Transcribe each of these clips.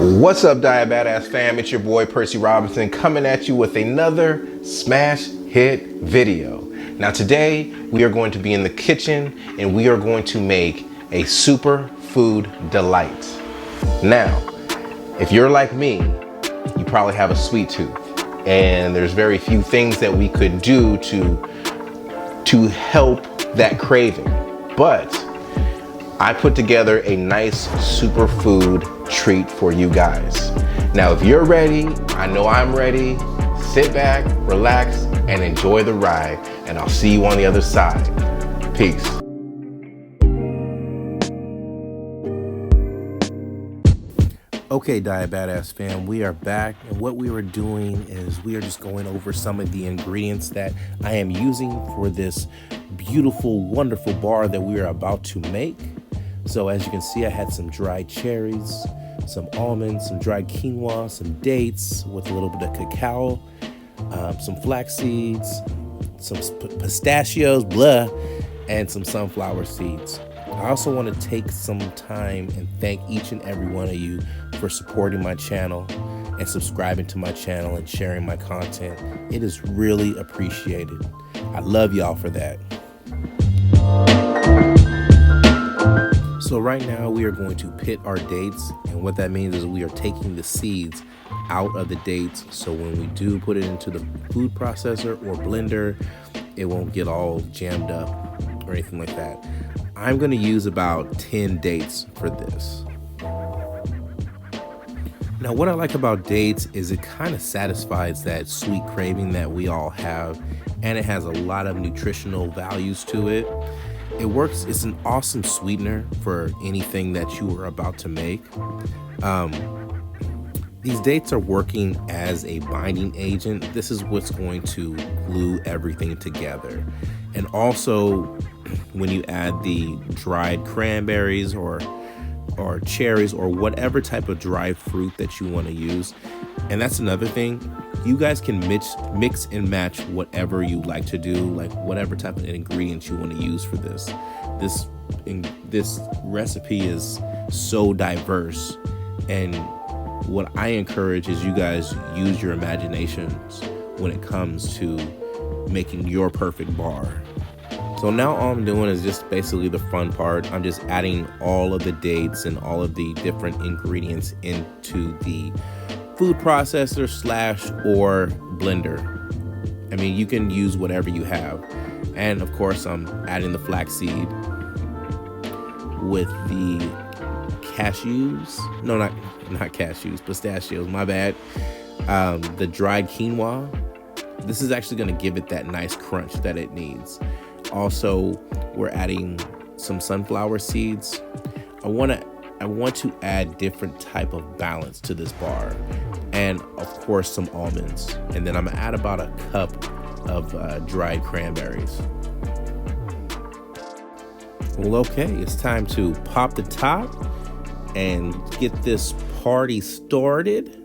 What's up, Diet Badass fam? It's your boy Percy Robinson coming at you with another smash hit video. Now today we are going to be in the kitchen and we are going to make a super food delight. Now, if you're like me, you probably have a sweet tooth and there's very few things that we could do to help that craving. But I put together a nice superfood treat for you guys. Now, if you're ready, I know I'm ready. Sit back, relax, and enjoy the ride. And I'll see you on the other side. Peace. Okay, Diet Badass fam, we are back. And what we are doing is we are just going over some of the ingredients that I am using for this beautiful, wonderful bar that we are about to make. So as you can see, I had some dried cherries, some almonds, some dried quinoa, some dates with a little bit of cacao, some flax seeds, some pistachios, and some sunflower seeds. I also want to take some time and thank each and every one of you for supporting my channel and subscribing to my channel and sharing my content. It is really appreciated. I love y'all for that. So right now we are going to pit our dates, and what that means is we are taking the seeds out of the dates, so when we do put it into the food processor or blender, it won't get all jammed up or anything like that. I'm going to use about 10 dates for this. Now what I like about dates is it kind of satisfies that sweet craving that we all have, and it has a lot of nutritional values to it. It works, it's an awesome sweetener for anything that you are about to make. These dates are working as a binding agent. This is what's going to glue everything together. And also, when you add the dried cranberries or cherries or whatever type of dried fruit that you want to use, and that's another thing, you guys can mix and match whatever you like to do, like whatever type of ingredients you want to use for this. This recipe is so diverse, and what I encourage is you guys use your imaginations when it comes to making your perfect bar. So now all I'm doing is just basically the fun part. I'm just adding all of the dates and all of the different ingredients into the food processor / or blender. I mean, you can use whatever you have. And of course, I'm adding the flaxseed with the cashews. No, not cashews, pistachios, my bad. The dried quinoa. This is actually going to give it that nice crunch that it needs. Also, we're adding some sunflower seeds. I want to add different type of balance to this bar, and of course some almonds, and then I'm gonna add about a cup of dried cranberries. Well, okay, it's time to pop the top and get this party started.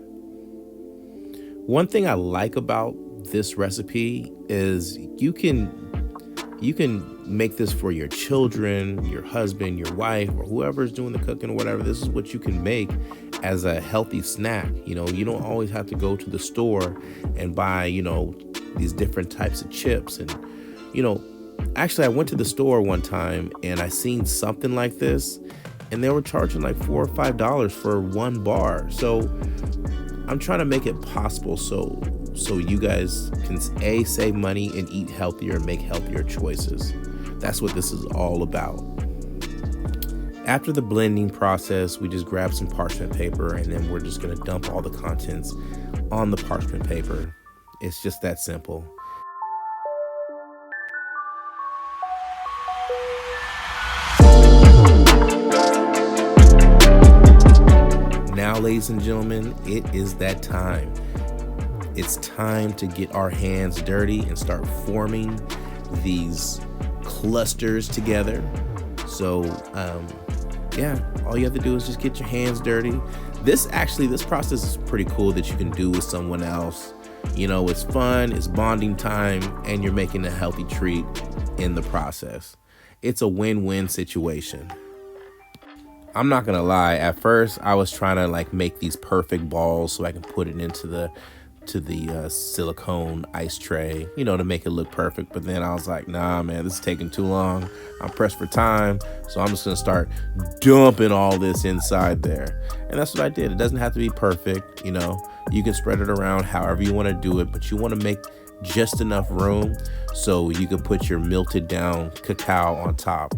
One thing I like about this recipe is you can make this for your children, your husband, your wife, or whoever's doing the cooking or whatever. This is what you can make as a healthy snack. You know, you don't always have to go to the store and buy, these different types of chips. And, actually I went to the store one time and I seen something like this and they were charging like $4 or $5 for one bar. So I'm trying to make it possible so you guys can save money and eat healthier and make healthier choices. That's what this is all about. After the blending process, we just grab some parchment paper and then we're just gonna dump all the contents on the parchment paper. It's just that simple. Now, ladies and gentlemen, it is that time. It's time to get our hands dirty and start forming these clusters together. So, all you have to do is just get your hands dirty. This process is pretty cool that you can do with someone else. It's fun, it's bonding time, and you're making a healthy treat in the process. It's a win-win situation. I'm not gonna lie, at first I was trying to like make these perfect balls so I can put it into the silicone ice tray, to make it look perfect. But then I was like, nah, man, this is taking too long. I'm pressed for time, so I'm just gonna start dumping all this inside there. And that's what I did. It doesn't have to be perfect, you can spread it around however you want to do it, but you want to make just enough room so you can put your melted down cacao on top.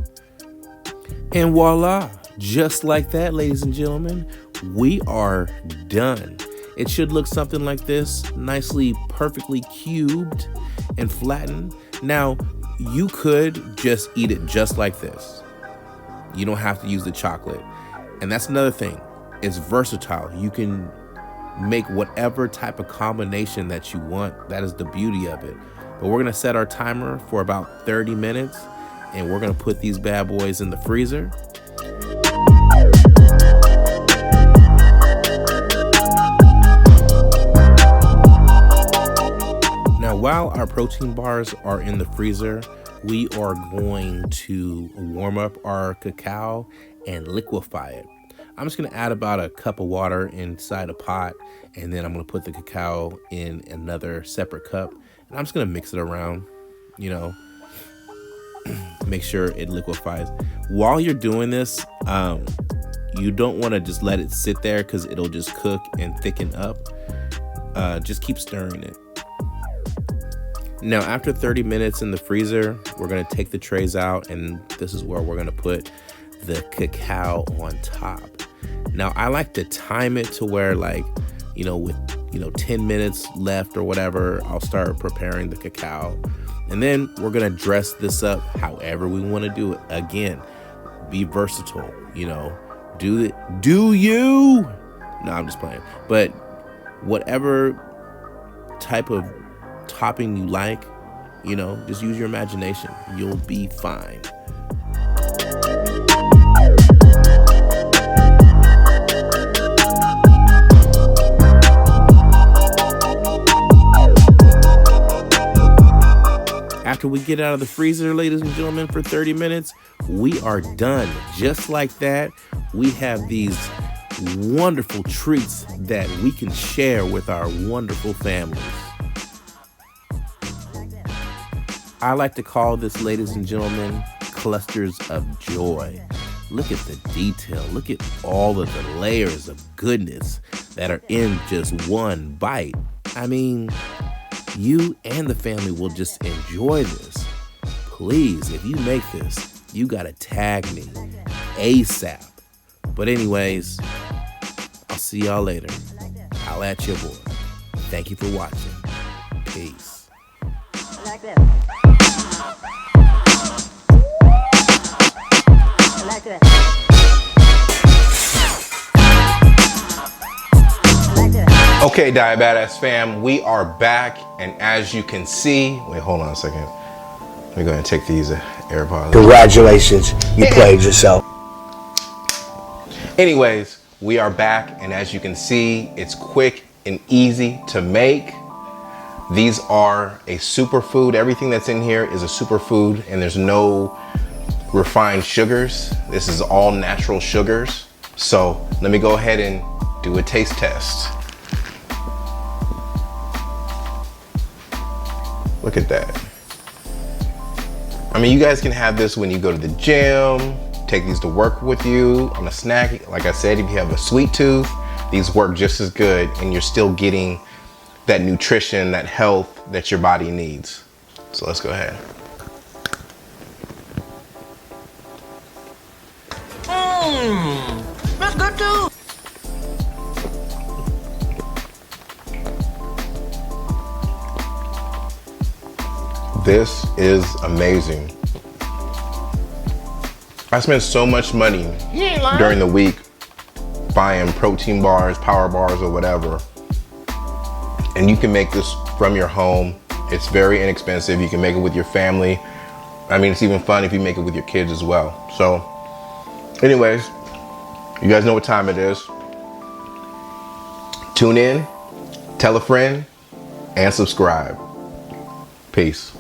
And voila, just like that, ladies and gentlemen, we are done. It should look something like this, nicely, perfectly cubed and flattened. Now, you could just eat it just like this. You don't have to use the chocolate. And that's another thing. It's versatile. You can make whatever type of combination that you want. That is the beauty of it. But we're gonna set our timer for about 30 minutes and we're gonna put these bad boys in the freezer. Now, while our protein bars are in the freezer, we are going to warm up our cacao and liquefy it. I'm just gonna add about a cup of water inside a pot, and then I'm gonna put the cacao in another separate cup, and I'm just gonna mix it around, make sure it liquefies. While you're doing this, you don't wanna just let it sit there because it'll just cook and thicken up. Just keep stirring it. Now, after 30 minutes in the freezer, we're gonna take the trays out, and this is where we're gonna put the cacao on top. Now, I like to time it to where with 10 minutes left or whatever, I'll start preparing the cacao. And then we're gonna dress this up however we wanna do it. Again, be versatile, do it. Do you? No, I'm just playing. But whatever type of topping you like, just use your imagination. You'll be fine. After we get out of the freezer, ladies and gentlemen, for 30 minutes, we are done. Just like that, we have these wonderful treats that we can share with our wonderful families. I like to call this, ladies and gentlemen, clusters of joy. Look at the detail. Look at all of the layers of goodness that are in just one bite. I mean, you and the family will just enjoy this. Please, if you make this, you gotta tag me ASAP. But anyways, I'll see y'all later. Holla at your boy. Thank you for watching. Peace. Like this. Like that. Okay, Diet Badass fam, we are back, and as you can see, wait, hold on a second. We're going to take these AirPods. Congratulations, you played yourself. Anyways, we are back, and as you can see, it's quick and easy to make. These are a superfood. Everything that's in here is a superfood, and there's no refined sugars. This is all natural sugars. So let me go ahead and do a taste test. Look at that. I mean, you guys can have this when you go to the gym, take these to work with you on a snack. Like I said, if you have a sweet tooth, these work just as good, and you're still getting that nutrition, that health that your body needs. So let's go ahead. That's good too. This is amazing. I spend so much money during the week buying protein bars, power bars, or whatever. And you can make this from your home. It's very inexpensive. You can make it with your family. I mean, it's even fun if you make it with your kids as well. So anyways, you guys know what time it is. Tune in, tell a friend, and subscribe. Peace.